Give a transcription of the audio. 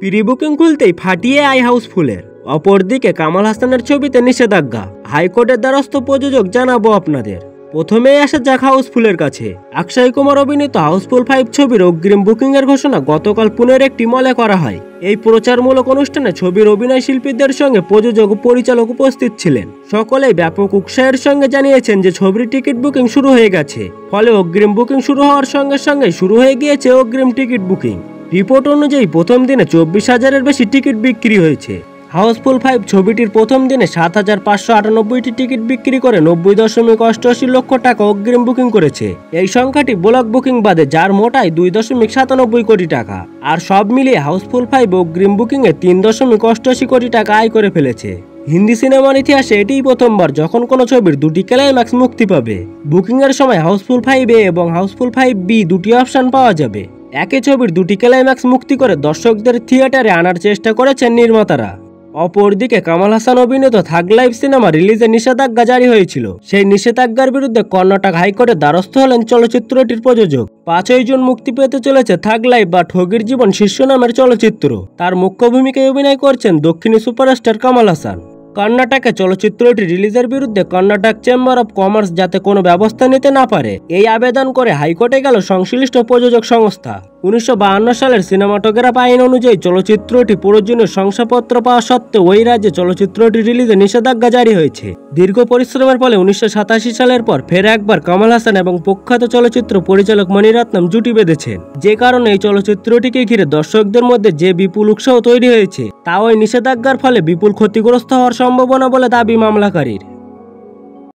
Pre booking খুলতেই ফাটিয়ে I হাউসফুলের। অপরদিকে কামাল হাসানের ছবিতে নিষেধাজ্ঞা, হাইকোর্টের দ্বারস্থ প্রযোজক জানাবো আপনাদের। প্রথমেই আসা যাক হাউসফুলের কাছে। অক্ষয় কুমার অভিনীত হাউসফুল 5 ছবির অগ্রিম বুকিং এর ঘোষণা গতকাল পুনের একটি মলে করা হয়। এই প্রচারমূলক অনুষ্ঠানে ছবির অভিনয় শিল্পীদের সঙ্গে প্রযোজক ও পরিচালক উপস্থিত ছিলেন। সকলেই ব্যাপক উৎসাহের সঙ্গে জানিয়েছেন যে ছবির টিকিট বুকিং শুরু হয়ে গেছে। ফলে অগ্রিম বুকিং শুরু হওয়ার সঙ্গে সঙ্গে শুরু হয়ে গিয়েছে অগ্রিম টিকিট বুকিং। রিপোর্ট অনুযায়ী প্রথম দিনে 24,000-এর বেশি টিকিট বিক্রি হয়েছে। হাউসফুল 5 ছবিটির প্রথম দিনে 7,598টি টিকিট বিক্রি করে 90.88 লক্ষ টাকা অগ্রিম বুকিং করেছে। এই সংখ্যাটি ব্লক বুকিং বাদে, যার মোটাই 2.97 কোটি টাকা। আর সব মিলিয়ে হাউসফুল 5 অগ্রিম বুকিং এ 3.88 কোটি টাকা আয় করে ফেলেছে। হিন্দি সিনেমার ইতিহাসে এটিই প্রথমবার যখন কোনো ছবির দুটি ক্লাইম্যাক্স মুক্তি পাবে। বুকিং এর সময় হাউসফুল 5A এবং হাউসফুল 5B দুটি অপশন পাওয়া যাবে। একই ছবির দুটি ক্লাইম্যাক্স মুক্তি করে দর্শকদের থিয়েটারে আনার চেষ্টা করেছেন নির্মাতারা। অপরদিকে কামাল হাসান অভিনীত থাগ লাইফ সিনেমা রিলিজে নিষেধাজ্ঞা জারি হয়েছিল। সেই নিষেধাজ্ঞার বিরুদ্ধে কর্ণাটক হাইকোর্টের দ্বারস্থ হলেন চলচ্চিত্রটির প্রযোজক। 5 জুন মুক্তি পেতে চলেছে থাগ লাইফ বা ঠগির জীবন শীর্ষ নামের চলচ্চিত্র। তার মুখ্য ভূমিকায় অভিনয় করছেন দক্ষিণী সুপারস্টার কামাল হাসান। কর্ণাটকে চলচ্চিত্রটি রিলিজের বিরুদ্ধে কর্ণাটক চেম্বার অব কমার্স যাতে কোনো ব্যবস্থা নিতে না পারে এই আবেদন করে হাইকোর্টে গেল সংশ্লিষ্ট প্রযোজক সংস্থা। 1952 সালের সিনেমাটোগ্রাফ আইন অনুযায়ী চলচ্চিত্রটি প্রয়োজনীয় শংসাপত্র পাওয়া সত্ত্বেও ওই রাজ্যে চলচ্চিত্রটি রিলিজে নিষেধাজ্ঞা জারি হয়েছে। দীর্ঘ পরিশ্রমের ফলে 1987 সালের পর ফের একবার কামাল হাসান এবং প্রখ্যাত চলচ্চিত্র পরিচালক মণিরত্নম জুটি বেঁধেছেন। যে কারণে এই চলচ্চিত্রটিকে ঘিরে দর্শকদের মধ্যে যে বিপুল উৎসাহ তৈরি হয়েছে তা ওই নিষেধাজ্ঞার ফলে বিপুল ক্ষতিগ্রস্ত হওয়ার সম্ভাবনা বলে দাবি মামলাকারীর।